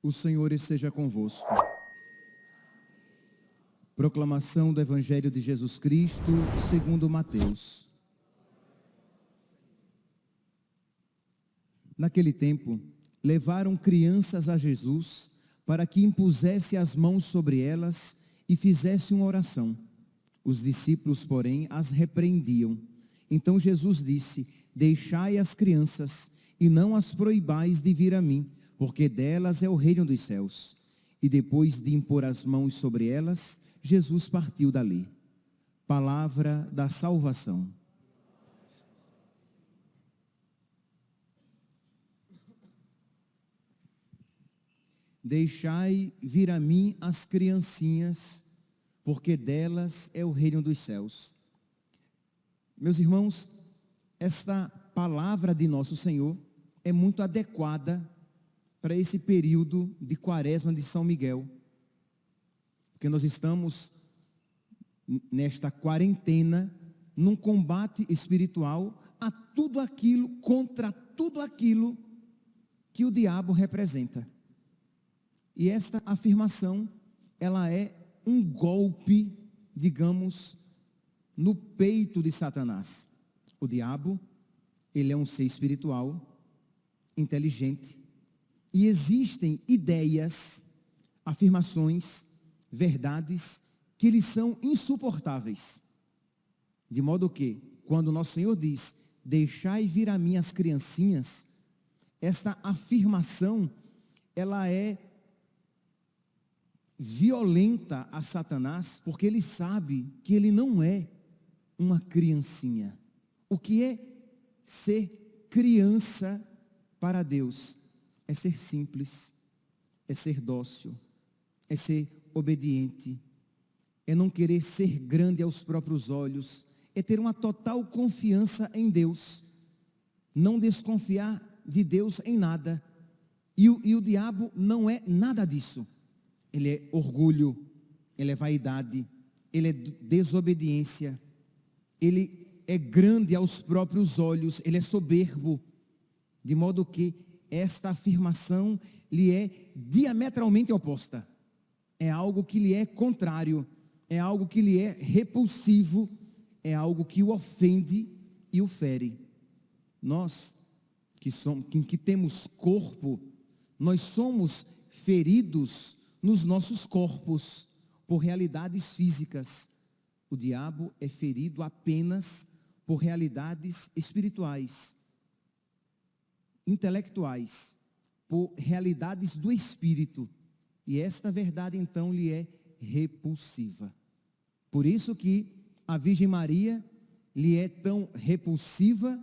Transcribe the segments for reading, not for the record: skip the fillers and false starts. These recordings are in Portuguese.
O Senhor esteja convosco. Proclamação do Evangelho de Jesus Cristo, segundo Mateus. Naquele tempo, levaram crianças a Jesus para que impusesse as mãos sobre elas e fizesse uma oração. Os discípulos, porém, as repreendiam. Então Jesus disse: deixai as crianças e não as proibais de vir a mim, porque delas é o reino dos céus. E depois de impor as mãos sobre elas, Jesus partiu dali. Palavra da salvação. Deixai vir a mim as criancinhas, porque delas é o reino dos céus. Meus irmãos, esta palavra de nosso Senhor é muito adequada para esse período de Quaresma de São Miguel, porque nós estamos nesta quarentena, num combate espiritual a tudo aquilo, contra tudo aquilo que o diabo representa. E esta afirmação, ela é um golpe, digamos, no peito de Satanás. O diabo, ele é um ser espiritual, inteligente, e existem ideias, afirmações, verdades, que eles são insuportáveis. De modo que, quando nosso Senhor diz, deixai vir a mim as criancinhas, esta afirmação, ela é violenta a Satanás, porque ele sabe que ele não é uma criancinha. O que é ser criança para Deus? É ser simples, é ser dócil, é ser obediente, é não querer ser grande aos próprios olhos, é ter uma total confiança em Deus, não desconfiar de Deus em nada. E o diabo não é nada disso. Ele é orgulho, ele é vaidade, ele é desobediência, ele é grande aos próprios olhos, ele é soberbo, de modo que esta afirmação lhe é diametralmente oposta. É algo que lhe é contrário, é algo que lhe é repulsivo, é algo que o ofende e o fere. Nós que temos corpo, nós somos feridos nos nossos corpos por realidades físicas. O diabo é ferido apenas por realidades espirituais, intelectuais, por realidades do espírito. E esta verdade então lhe é repulsiva. Por isso que a Virgem Maria lhe é tão repulsiva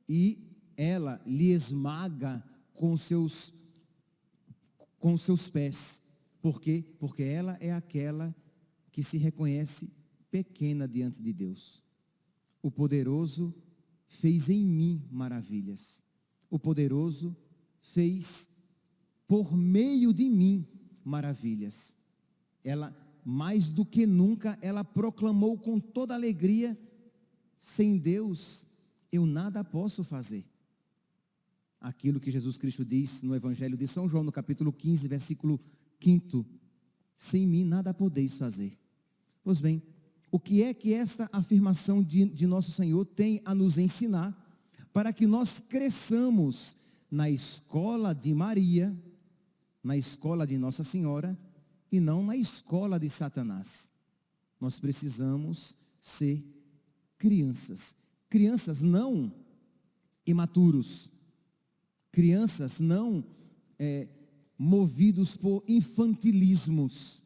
e ela lhe esmaga com seus pés. Por quê? Porque ela é aquela que se reconhece pequena diante de Deus. O poderoso fez em mim maravilhas. O poderoso fez por meio de mim maravilhas. Ela, mais do que nunca, ela proclamou com toda alegria: sem Deus eu nada posso fazer. Aquilo que Jesus Cristo diz no Evangelho de São João, no capítulo 15, versículo 5: sem mim nada podeis fazer. Pois bem, o que é que esta afirmação de nosso Senhor tem a nos ensinar para que nós cresçamos na escola de Maria, na escola de Nossa Senhora e não na escola de Satanás? Nós precisamos ser crianças, crianças não imaturos, crianças não movidos por infantilismos,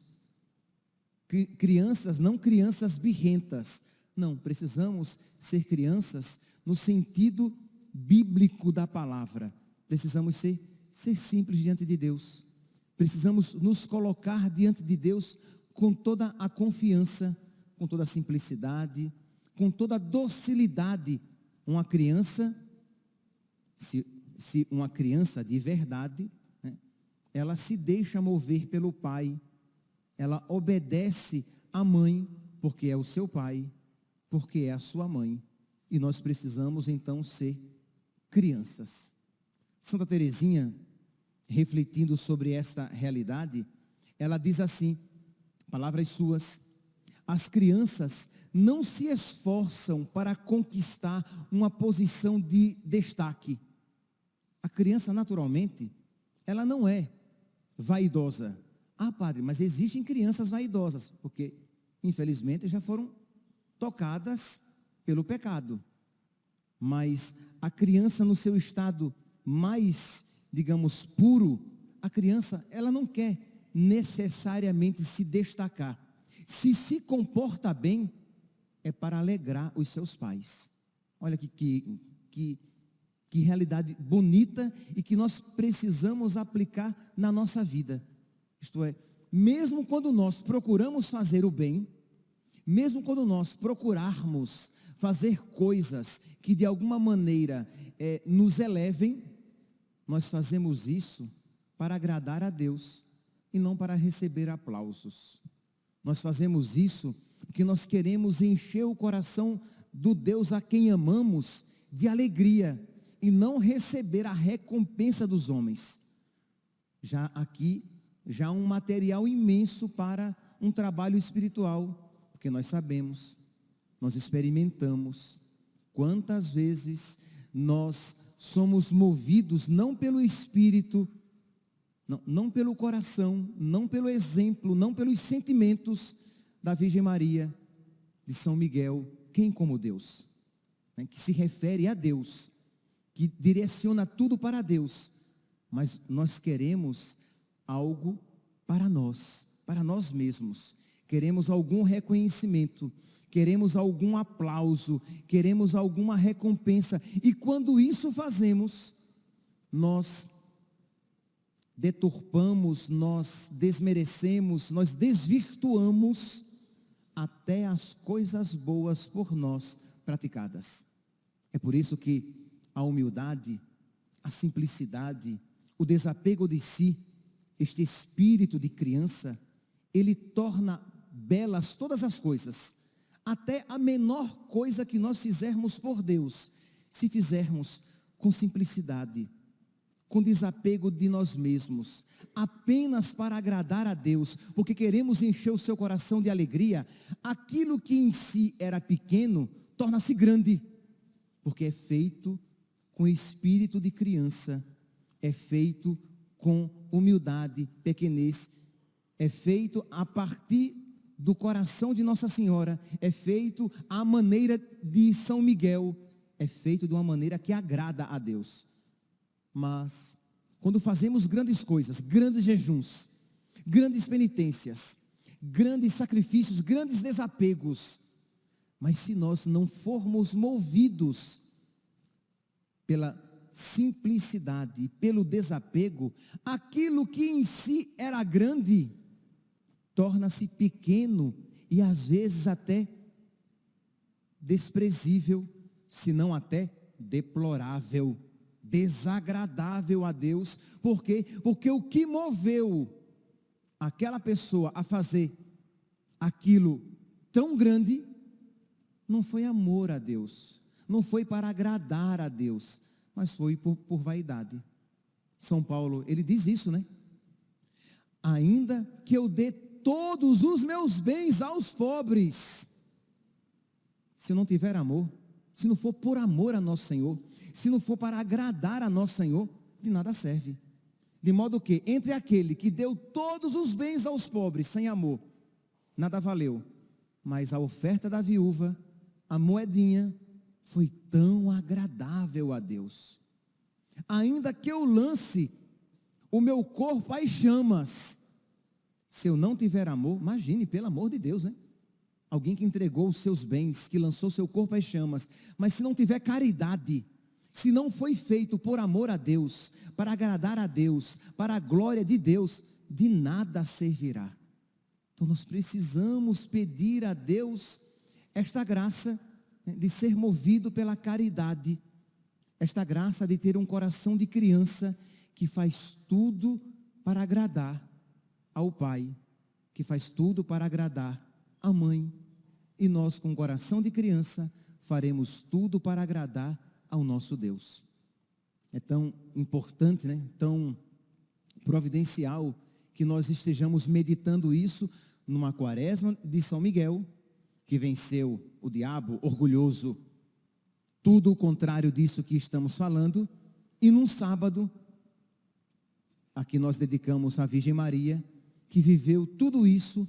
crianças, não crianças birrentas. Não, precisamos ser crianças no sentido bíblico da palavra. Precisamos ser simples diante de Deus. Precisamos nos colocar diante de Deus com toda a confiança, com toda a simplicidade, com toda a docilidade. Uma criança, se uma criança de verdade, né, ela se deixa mover pelo pai, ela obedece à mãe, porque é o seu pai, porque é a sua mãe. E nós precisamos então ser crianças. Santa Teresinha, refletindo sobre esta realidade, ela diz assim, palavras suas: as crianças não se esforçam para conquistar uma posição de destaque. A criança, naturalmente, ela não é vaidosa. Ah, padre, mas existem crianças vaidosas, porque, infelizmente, já foram tocadas pelo pecado. Mas a criança, no seu estado mais, digamos, puro, a criança, ela não quer necessariamente se destacar. Se comporta bem, é para alegrar os seus pais. Olha que realidade bonita e que nós precisamos aplicar na nossa vida. Isto é, mesmo quando nós procuramos fazer o bem, mesmo quando nós procurarmos fazer coisas que de alguma maneira nos elevem, nós fazemos isso para agradar a Deus e não para receber aplausos. Nós fazemos isso porque nós queremos encher o coração do Deus a quem amamos de alegria e não receber a recompensa dos homens. Já aqui, já um material imenso para um trabalho espiritual, porque nós sabemos, nós experimentamos quantas vezes nós somos movidos não pelo Espírito, não pelo coração, não pelo exemplo, não pelos sentimentos da Virgem Maria, de São Miguel, quem como Deus, né, que se refere a Deus, que direciona tudo para Deus, mas nós queremos algo para nós mesmos, queremos algum reconhecimento, queremos algum aplauso, queremos alguma recompensa, e quando isso fazemos, nós deturpamos, nós desmerecemos, nós desvirtuamos até as coisas boas por nós praticadas. É por isso que a humildade, a simplicidade, o desapego de si, este espírito de criança, ele torna belas todas as coisas, até a menor coisa que nós fizermos por Deus, se fizermos com simplicidade, com desapego de nós mesmos, apenas para agradar a Deus, porque queremos encher o seu coração de alegria, aquilo que em si era pequeno, torna-se grande, porque é feito com espírito de criança, é feito com humildade, pequenez, é feito a partir do coração de Nossa Senhora, é feito à maneira de São Miguel, é feito de uma maneira que agrada a Deus. Mas, quando fazemos grandes coisas, grandes jejuns, grandes penitências, grandes sacrifícios, grandes desapegos, mas se nós não formos movidos pela simplicidade, pelo desapego, aquilo que em si era grande, torna-se pequeno e às vezes até desprezível, se não até deplorável, desagradável a Deus. Por quê? Porque o que moveu aquela pessoa a fazer aquilo tão grande, não foi amor a Deus, não foi para agradar a Deus, mas foi por vaidade. São Paulo, ele diz isso, né? Ainda que eu dê todos os meus bens aos pobres, se não tiver amor, se não for por amor a nosso Senhor, se não for para agradar a nosso Senhor, de nada serve. De modo que, entre aquele que deu todos os bens aos pobres, sem amor, nada valeu, mas a oferta da viúva, a moedinha, foi tão agradável a Deus. Ainda que eu lance o meu corpo às chamas, se eu não tiver amor, imagine, pelo amor de Deus, né? Alguém que entregou os seus bens, que lançou seu corpo às chamas, mas se não tiver caridade, se não foi feito por amor a Deus, para agradar a Deus, para a glória de Deus, de nada servirá. Então nós precisamos pedir a Deus esta graça, né, de ser movido pela caridade, esta graça de ter um coração de criança que faz tudo para agradar ao pai, que faz tudo para agradar à mãe. E nós, com o coração de criança, faremos tudo para agradar ao nosso Deus. É tão importante, né? Tão providencial que nós estejamos meditando isso numa quaresma de São Miguel, que venceu o diabo orgulhoso, tudo o contrário disso que estamos falando, e num sábado, a que nós dedicamos à Virgem Maria, que viveu tudo isso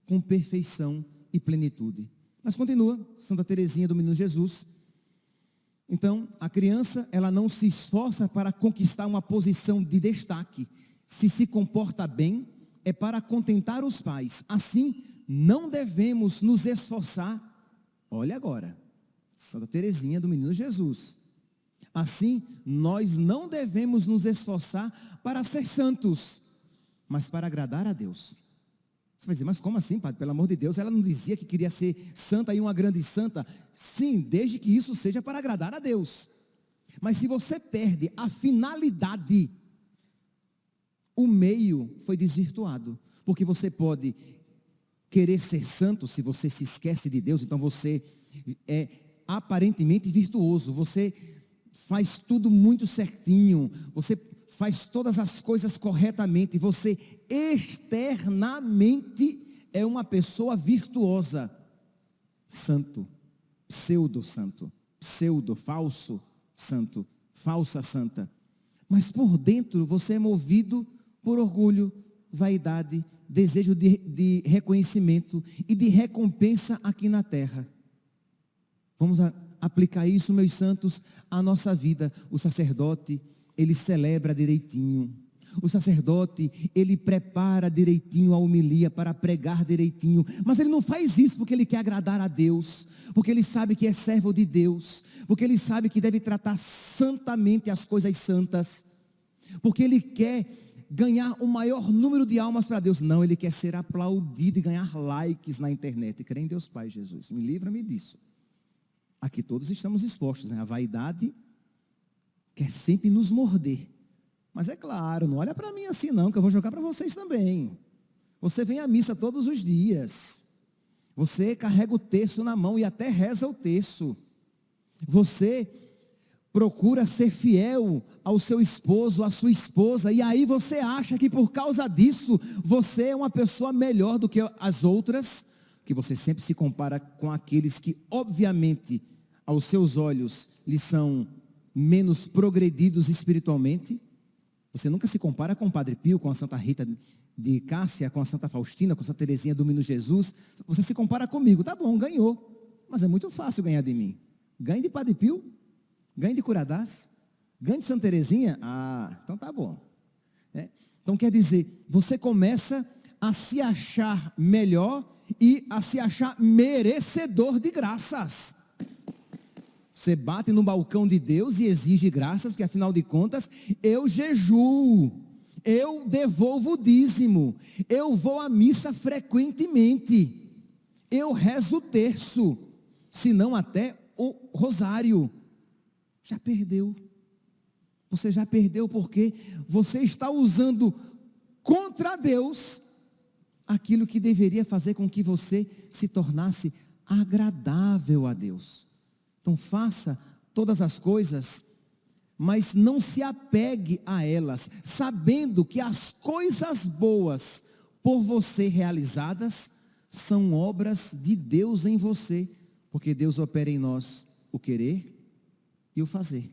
com perfeição e plenitude. Mas continua, Santa Teresinha do Menino Jesus. Então, a criança, ela não se esforça para conquistar uma posição de destaque. Se comporta bem, é para contentar os pais. Assim, não devemos nos esforçar. Olha agora, Santa Teresinha do Menino Jesus. Assim, nós não devemos nos esforçar para ser santos, mas para agradar a Deus. Você vai dizer, mas como assim, padre? Pelo amor de Deus, ela não dizia que queria ser santa e uma grande santa? Sim, desde que isso seja para agradar a Deus. Mas se você perde a finalidade, o meio foi desvirtuado. Porque você pode querer ser santo, se você se esquece de Deus, então você é aparentemente virtuoso, você faz tudo muito certinho, você faz todas as coisas corretamente, você externamente é uma pessoa virtuosa, santo, pseudo-santo, pseudo-falso santo, falsa santa. Mas por dentro você é movido por orgulho, vaidade, desejo de reconhecimento e de recompensa aqui na terra. Vamos aplicar isso, meus santos, à nossa vida. O sacerdote, ele celebra direitinho. O sacerdote, ele prepara direitinho a homilia para pregar direitinho. Mas ele não faz isso porque ele quer agradar a Deus, porque ele sabe que é servo de Deus, porque ele sabe que deve tratar santamente as coisas santas, porque ele quer ganhar o maior número de almas para Deus. Não, ele quer ser aplaudido e ganhar likes na internet. Crê em Deus Pai, Jesus, me livra-me disso. Aqui todos estamos expostos, né? A vaidade quer sempre nos morder. Mas é claro, não olha para mim assim não, que eu vou jogar para vocês também. Você vem à missa todos os dias. Você carrega o terço na mão e até reza o terço. Você procura ser fiel ao seu esposo, à sua esposa, e aí você acha que por causa disso, você é uma pessoa melhor do que as outras, que você sempre se compara com aqueles que, obviamente, aos seus olhos, lhes são menos progredidos espiritualmente. Você nunca se compara com o Padre Pio, com a Santa Rita de Cássia, com a Santa Faustina, com a Santa Teresinha do Menino Jesus. Você se compara comigo, tá bom, ganhou. Mas é muito fácil ganhar de mim. Ganhe de Padre Pio, ganhe de Curadás, ganhe de Santa Teresinha. Ah, então tá bom. Então quer dizer, você começa a se achar melhor e a se achar merecedor de graças. Você bate no balcão de Deus e exige graças, porque afinal de contas, eu jejuo, eu devolvo o dízimo, eu vou à missa frequentemente, eu rezo o terço, se não até o rosário. Já perdeu. Você já perdeu porque você está usando contra Deus aquilo que deveria fazer com que você se tornasse agradável a Deus. Então faça todas as coisas, mas não se apegue a elas, sabendo que as coisas boas por você realizadas são obras de Deus em você, porque Deus opera em nós o querer e o fazer.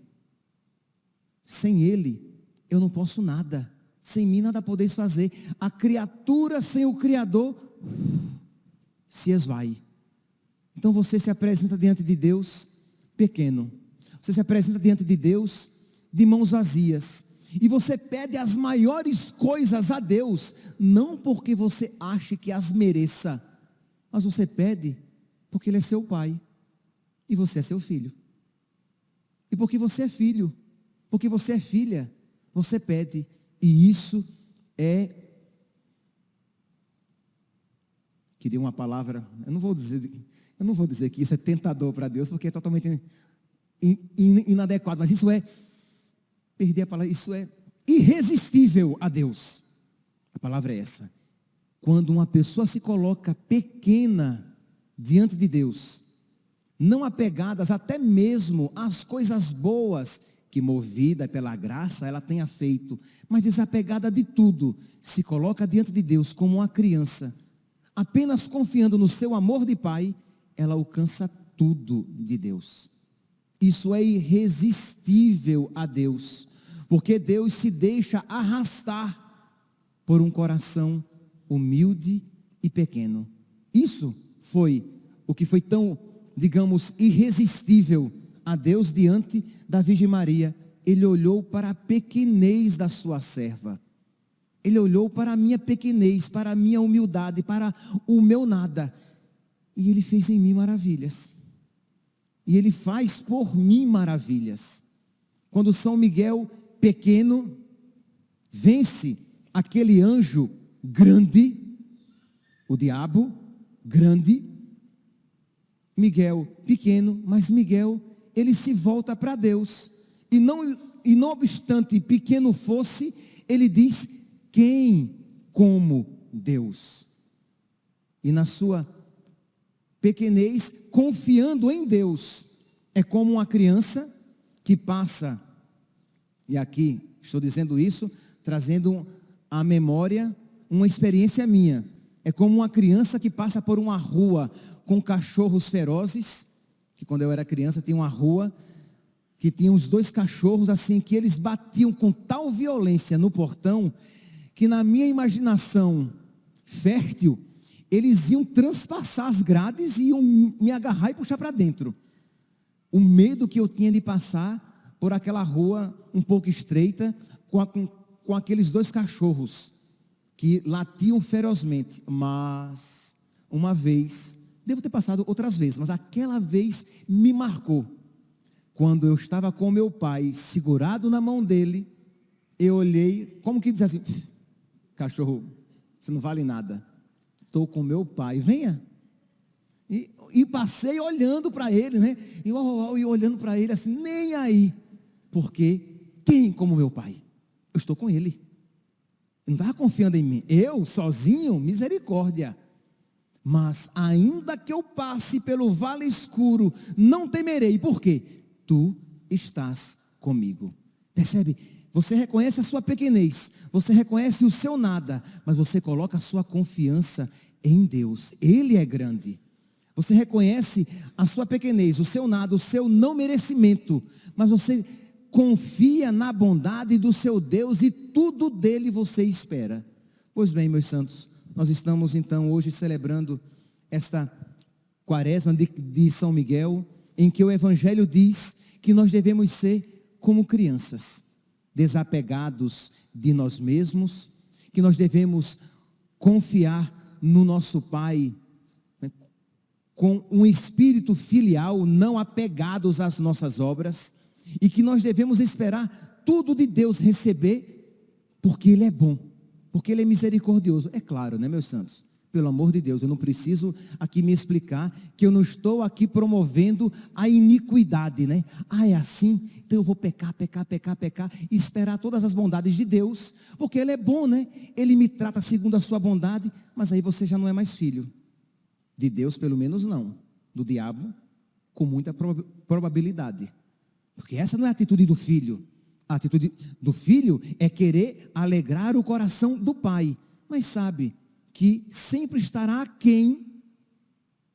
Sem Ele eu não posso nada, sem mim nada podeis fazer. A criatura sem o Criador se esvai. Então você se apresenta diante de Deus pequeno, você se apresenta diante de Deus de mãos vazias, e você pede as maiores coisas a Deus, não porque você ache que as mereça, mas você pede porque Ele é seu pai, e você é seu filho, e porque você é filho, porque você é filha, você pede, e isso queria uma palavra, eu não vou dizer que isso é tentador para Deus, porque é totalmente inadequado, mas isso é, perdi a palavra, isso é irresistível a Deus. A palavra é essa. Quando uma pessoa se coloca pequena diante de Deus, não apegadas até mesmo às coisas boas que, movida pela graça, ela tenha feito, mas desapegada de tudo, se coloca diante de Deus como uma criança, apenas confiando no seu amor de pai, ela alcança tudo de Deus. Isso é irresistível a Deus, porque Deus se deixa arrastar por um coração humilde e pequeno. Isso foi o que foi tão, digamos, irresistível a Deus diante da Virgem Maria. Ele olhou para a pequenez da sua serva. Ele olhou para a minha pequenez, para a minha humildade, para o meu nada. E Ele fez em mim maravilhas. E Ele faz por mim maravilhas. Quando São Miguel, pequeno, vence aquele anjo grande, o diabo grande, Miguel pequeno, mas Miguel, ele se volta para Deus. E não obstante pequeno fosse, ele diz: quem como Deus? E na sua pequenez, confiando em Deus, é como uma criança que passa, e aqui estou dizendo isso, trazendo à memória uma experiência minha. É como uma criança que passa por uma rua com cachorros ferozes, que quando eu era criança tinha uma rua que tinha os dois cachorros assim, que eles batiam com tal violência no portão, que na minha imaginação fértil, eles iam transpassar as grades e iam me agarrar e puxar para dentro. O medo que eu tinha de passar por aquela rua um pouco estreita, com aqueles dois cachorros que latiam ferozmente. Mas uma vez, devo ter passado outras vezes, mas aquela vez me marcou. Quando eu estava com meu pai, segurado na mão dele, eu olhei, como que diz assim: cachorro, você não vale nada. Estou com meu pai, venha. E passei olhando para ele, né? E olhando para ele assim, nem aí. Porque quem como meu pai? Eu estou com ele. Eu não estava confiando em mim. Eu, sozinho, misericórdia. Mas ainda que eu passe pelo vale escuro, não temerei. Por quê? Tu estás comigo. Percebe? Você reconhece a sua pequenez, você reconhece o seu nada, mas você coloca a sua confiança em Deus. Ele é grande. Você reconhece a sua pequenez, o seu nada, o seu não merecimento, mas você confia na bondade do seu Deus e tudo dele você espera. Pois bem, meus santos, nós estamos então hoje celebrando esta quaresma de São Miguel, em que o Evangelho diz que nós devemos ser como crianças, desapegados de nós mesmos, que nós devemos confiar no nosso Pai, né, com um espírito filial, não apegados às nossas obras, e que nós devemos esperar tudo de Deus receber, porque Ele é bom, porque Ele é misericordioso. É claro, né, meus santos? Pelo amor de Deus, eu não preciso aqui me explicar que eu não estou aqui promovendo a iniquidade, né? É assim, então eu vou pecar e esperar todas as bondades de Deus, porque Ele é bom, né? Ele me trata segundo a sua bondade, mas aí você já não é mais filho. De Deus, pelo menos não. Do diabo, com muita probabilidade. Porque essa não é a atitude do filho. A atitude do filho é querer alegrar o coração do pai. Mas sabe que sempre estará aquém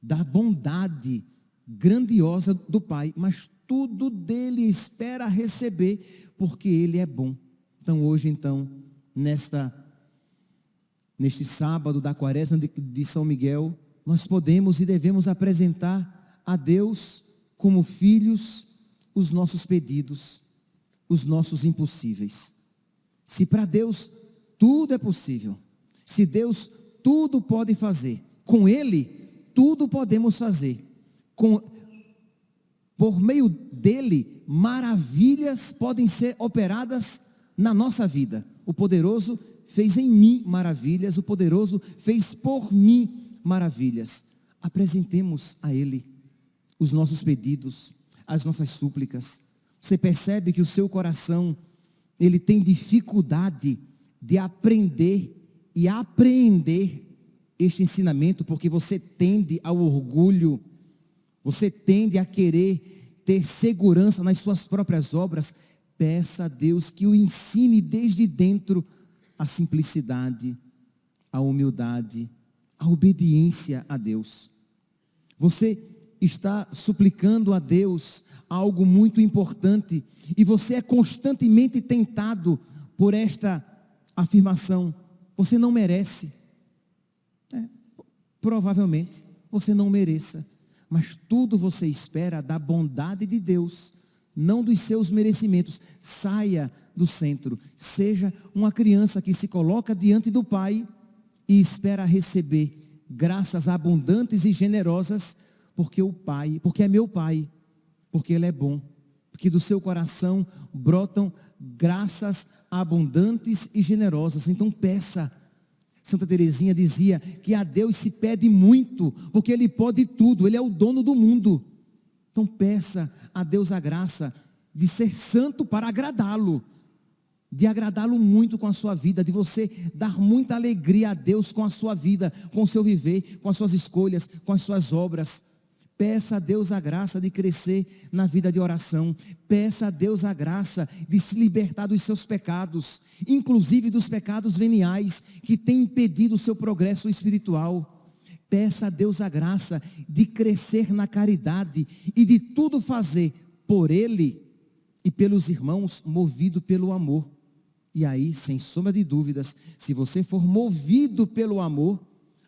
da bondade grandiosa do pai. Mas tudo dele espera receber, porque ele é bom. Então hoje, neste sábado da quaresma de São Miguel, nós podemos e devemos apresentar a Deus como filhos os nossos pedidos, os nossos impossíveis. Se para Deus tudo é possível, se Deus tudo pode fazer, com Ele tudo podemos fazer, por meio dEle maravilhas podem ser operadas na nossa vida. O poderoso fez em mim maravilhas, o poderoso fez por mim maravilhas. Apresentemos a Ele os nossos pedidos, as nossas súplicas. Você percebe que o seu coração, ele tem dificuldade de aprender e apreender este ensinamento, porque você tende ao orgulho, você tende a querer ter segurança nas suas próprias obras. Peça a Deus que o ensine desde dentro a simplicidade, a humildade, a obediência a Deus. Você está suplicando a Deus algo muito importante e você é constantemente tentado por esta afirmação: você não merece. Provavelmente você não mereça, mas tudo você espera da bondade de Deus, não dos seus merecimentos. Saia do centro, seja uma criança que se coloca diante do Pai e espera receber graças abundantes e generosas, porque o Pai, porque é meu Pai, porque Ele é bom, porque do seu coração brotam graças abundantes e generosas. Então peça. Santa Teresinha dizia que a Deus se pede muito, porque Ele pode tudo, Ele é o dono do mundo. Então peça a Deus a graça de ser santo para agradá-lo, de agradá-lo muito com a sua vida, de você dar muita alegria a Deus com a sua vida, com o seu viver, com as suas escolhas, com as suas obras. Peça a Deus a graça de crescer na vida de oração. Peça a Deus a graça de se libertar dos seus pecados, inclusive dos pecados veniais que têm impedido o seu progresso espiritual. Peça a Deus a graça de crescer na caridade e de tudo fazer por Ele e pelos irmãos, movido pelo amor. E aí, sem sombra de dúvidas, se você for movido pelo amor,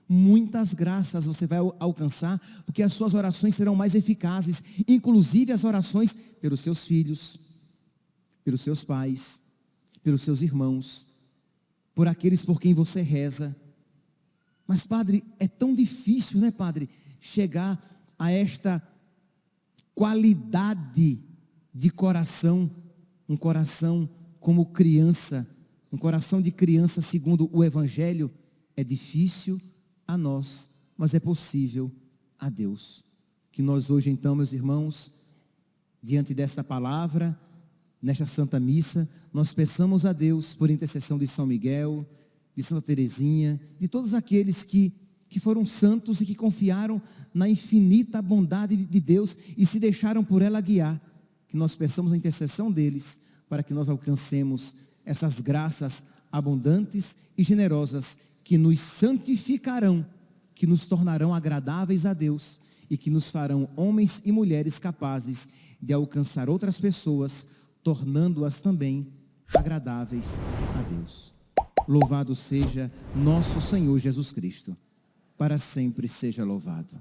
muitas graças você vai alcançar, porque as suas orações serão mais eficazes, inclusive as orações pelos seus filhos, pelos seus pais, pelos seus irmãos, por aqueles por quem você reza. Mas padre, é tão difícil, né, padre, chegar a esta qualidade de coração, um coração como criança, um coração de criança segundo o Evangelho. É difícil a nós, mas é possível a Deus. Que nós hoje então, meus irmãos, diante desta palavra, nesta Santa Missa, nós peçamos a Deus, por intercessão de São Miguel, de Santa Teresinha, de todos aqueles que foram santos e que confiaram na infinita bondade de Deus e se deixaram por ela guiar, que nós peçamos a intercessão deles, para que nós alcancemos essas graças abundantes e generosas, que nos santificarão, que nos tornarão agradáveis a Deus e que nos farão homens e mulheres capazes de alcançar outras pessoas, tornando-as também agradáveis a Deus. Louvado seja nosso Senhor Jesus Cristo, para sempre seja louvado.